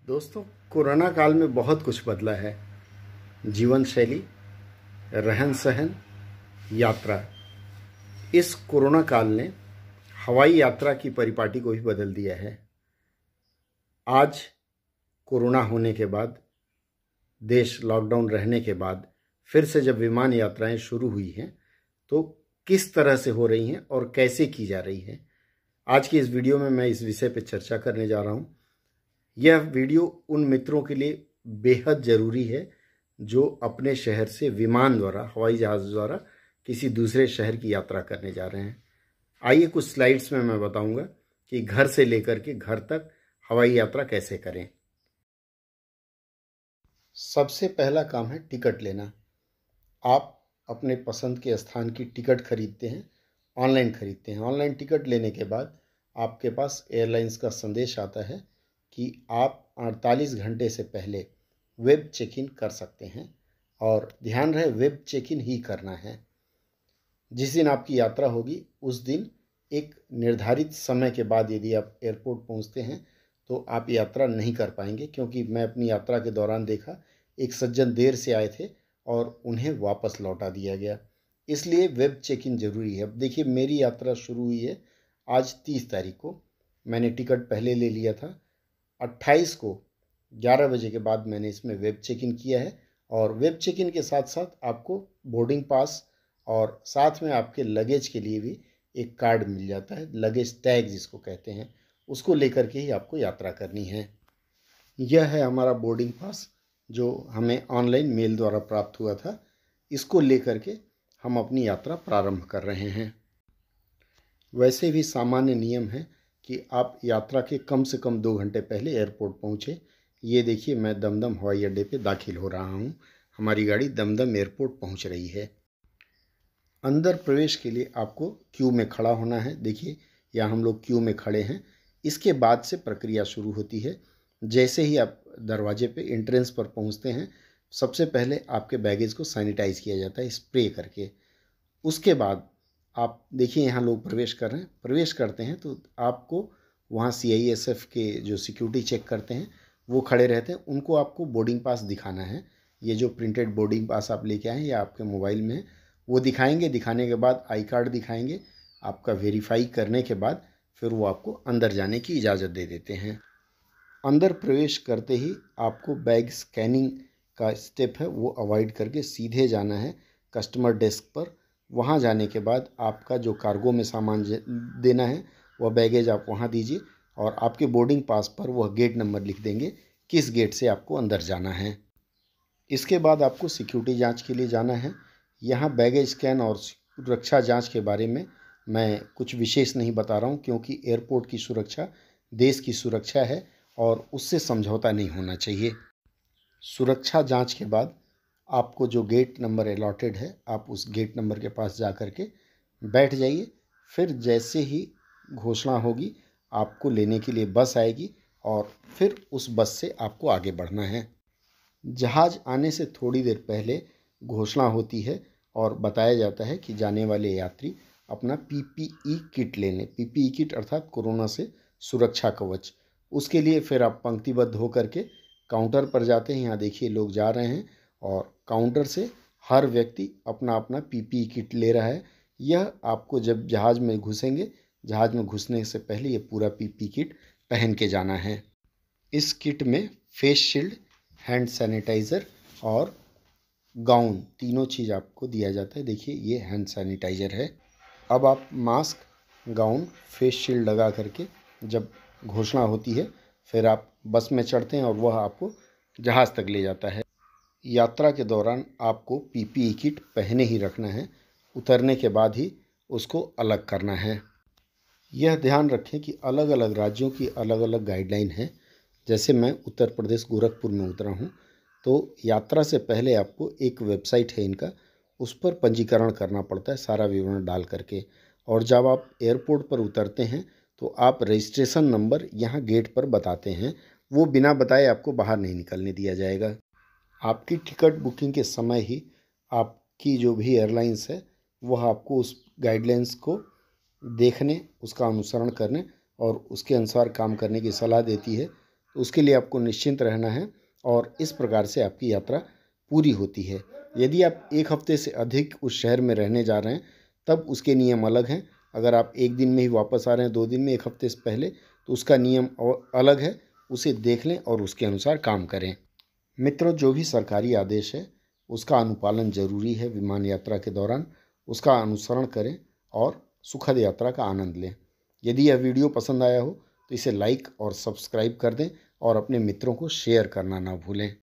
दोस्तों, कोरोना काल में बहुत कुछ बदला है। जीवन शैली, रहन सहन, यात्रा। इस कोरोना काल ने हवाई यात्रा की परिपाटी को भी बदल दिया है। आज कोरोना होने के बाद, देश लॉकडाउन रहने के बाद फिर से जब विमान यात्राएं शुरू हुई हैं तो किस तरह से हो रही हैं और कैसे की जा रही हैं, आज की इस वीडियो में मैं इस विषय पर चर्चा करने जा रहा हूं। यह वीडियो उन मित्रों के लिए बेहद ज़रूरी है जो अपने शहर से विमान द्वारा, हवाई जहाज़ द्वारा किसी दूसरे शहर की यात्रा करने जा रहे हैं। आइए कुछ स्लाइड्स में मैं बताऊंगा कि घर से लेकर के घर तक हवाई यात्रा कैसे करें। सबसे पहला काम है टिकट लेना। आप अपने पसंद के स्थान की टिकट खरीदते हैं, ऑनलाइन खरीदते हैं। ऑनलाइन टिकट लेने के बाद आपके पास एयरलाइंस का संदेश आता है कि आप 48 घंटे से पहले वेब चेक इन कर सकते हैं, और ध्यान रहे वेब चेक इन ही करना है। जिस दिन आपकी यात्रा होगी उस दिन एक निर्धारित समय के बाद यदि आप एयरपोर्ट पहुंचते हैं तो आप यात्रा नहीं कर पाएंगे, क्योंकि मैं अपनी यात्रा के दौरान देखा एक सज्जन देर से आए थे और उन्हें वापस लौटा दिया गया। इसलिए वेब चेक इन ज़रूरी है। अब देखिए, मेरी यात्रा शुरू हुई है आज 30 तारीख को। मैंने टिकट पहले ले लिया था। 28 को 11 बजे के बाद मैंने इसमें वेब चेक इन किया है, और वेब चेक इन के साथ साथ आपको बोर्डिंग पास और साथ में आपके लगेज के लिए भी एक कार्ड मिल जाता है, लगेज टैग जिसको कहते हैं। उसको लेकर के ही आपको यात्रा करनी है। यह है हमारा बोर्डिंग पास जो हमें ऑनलाइन मेल द्वारा प्राप्त हुआ था। इसको लेकर के हम अपनी यात्रा प्रारंभ कर रहे हैं। वैसे भी सामान्य नियम है कि आप यात्रा के कम से कम 2 घंटे पहले एयरपोर्ट पहुँचे। ये देखिए, मैं दमदम हवाई अड्डे पे दाखिल हो रहा हूँ। हमारी गाड़ी दमदम एयरपोर्ट पहुँच रही है। अंदर प्रवेश के लिए आपको क्यू में खड़ा होना है। देखिए, यहाँ हम लोग क्यू में खड़े हैं। इसके बाद से प्रक्रिया शुरू होती है। जैसे ही आप दरवाजे पे एंट्रेंस पर पहुँचते हैं, सबसे पहले आपके बैगेज को सैनिटाइज़ किया जाता है स्प्रे करके। उसके बाद आप देखिए, यहाँ लोग प्रवेश कर रहे हैं। प्रवेश करते हैं तो आपको वहाँ CISF के जो सिक्योरिटी चेक करते हैं वो खड़े रहते हैं। उनको आपको बोर्डिंग पास दिखाना है। ये जो प्रिंटेड बोर्डिंग पास आप लेके आए हैं या आपके मोबाइल में है, वो दिखाएंगे। दिखाने के बाद आई कार्ड दिखाएंगे। आपका वेरीफाई करने के बाद फिर वो आपको अंदर जाने की इजाज़त दे देते हैं। अंदर प्रवेश करते ही आपको बैग स्कैनिंग का स्टेप है वो अवॉइड करके सीधे जाना है कस्टमर डेस्क पर। वहाँ जाने के बाद आपका जो कार्गो में सामान देना है वह बैगेज आप वहाँ दीजिए, और आपके बोर्डिंग पास पर वह गेट नंबर लिख देंगे किस गेट से आपको अंदर जाना है। इसके बाद आपको सिक्योरिटी जांच के लिए जाना है। यहाँ बैगेज स्कैन और सुरक्षा जांच के बारे में मैं कुछ विशेष नहीं बता रहा हूँ, क्योंकि एयरपोर्ट की सुरक्षा देश की सुरक्षा है और उससे समझौता नहीं होना चाहिए। सुरक्षा जांच के बाद आपको जो गेट नंबर अलॉटेड है, आप उस गेट नंबर के पास जा कर के बैठ जाइए। फिर जैसे ही घोषणा होगी आपको लेने के लिए बस आएगी, और फिर उस बस से आपको आगे बढ़ना है। जहाज़ आने से थोड़ी देर पहले घोषणा होती है और बताया जाता है कि जाने वाले यात्री अपना PPE किट ले लें। PPE किट अर्थात कोरोना से सुरक्षा कवच। उसके लिए फिर आप पंक्तिबद्ध होकर के काउंटर पर जाते हैं। यहाँ देखिए, लोग जा रहे हैं और काउंटर से हर व्यक्ति अपना अपना PPE किट ले रहा है। यह आपको जब जहाज़ में घुसेंगे, जहाज़ में घुसने से पहले ये पूरा PPE किट पहन के जाना है। इस किट में फेस शील्ड, हैंड सैनिटाइज़र और गाउन, तीनों चीज़ आपको दिया जाता है। देखिए, ये हैंड सैनिटाइज़र है। अब आप मास्क, गाउन, फेस शील्ड लगा करके जब घोषणा होती है फिर आप बस में चढ़ते हैं और वह आपको जहाज़ तक ले जाता है। यात्रा के दौरान आपको PPE किट पहने ही रखना है। उतरने के बाद ही उसको अलग करना है। यह ध्यान रखें कि अलग अलग राज्यों की अलग अलग गाइडलाइन है। जैसे मैं उत्तर प्रदेश गोरखपुर में उतरा हूँ, तो यात्रा से पहले आपको एक वेबसाइट है इनका, उस पर पंजीकरण करना पड़ता है सारा विवरण डाल करके। और जब आप एयरपोर्ट पर उतरते हैं तो आप रजिस्ट्रेशन नंबर यहाँ गेट पर बताते हैं। वो बिना बताए आपको बाहर नहीं निकलने दिया जाएगा। आपकी टिकट बुकिंग के समय ही आपकी जो भी एयरलाइंस है वह आपको उस गाइडलाइंस को देखने, उसका अनुसरण करने और उसके अनुसार काम करने की सलाह देती है। तो उसके लिए आपको निश्चिंत रहना है और इस प्रकार से आपकी यात्रा पूरी होती है। यदि आप 1 हफ्ते से अधिक उस शहर में रहने जा रहे हैं तब उसके नियम अलग हैं। अगर आप 1 दिन में ही वापस आ रहे हैं, 2 दिन में, 1 हफ्ते से पहले, तो उसका नियम अलग है। उसे देख लें और उसके अनुसार काम करें। मित्रों, जो भी सरकारी आदेश है उसका अनुपालन जरूरी है। विमान यात्रा के दौरान उसका अनुसरण करें और सुखद यात्रा का आनंद लें। यदि यह वीडियो पसंद आया हो तो इसे लाइक और सब्सक्राइब कर दें और अपने मित्रों को शेयर करना ना भूलें।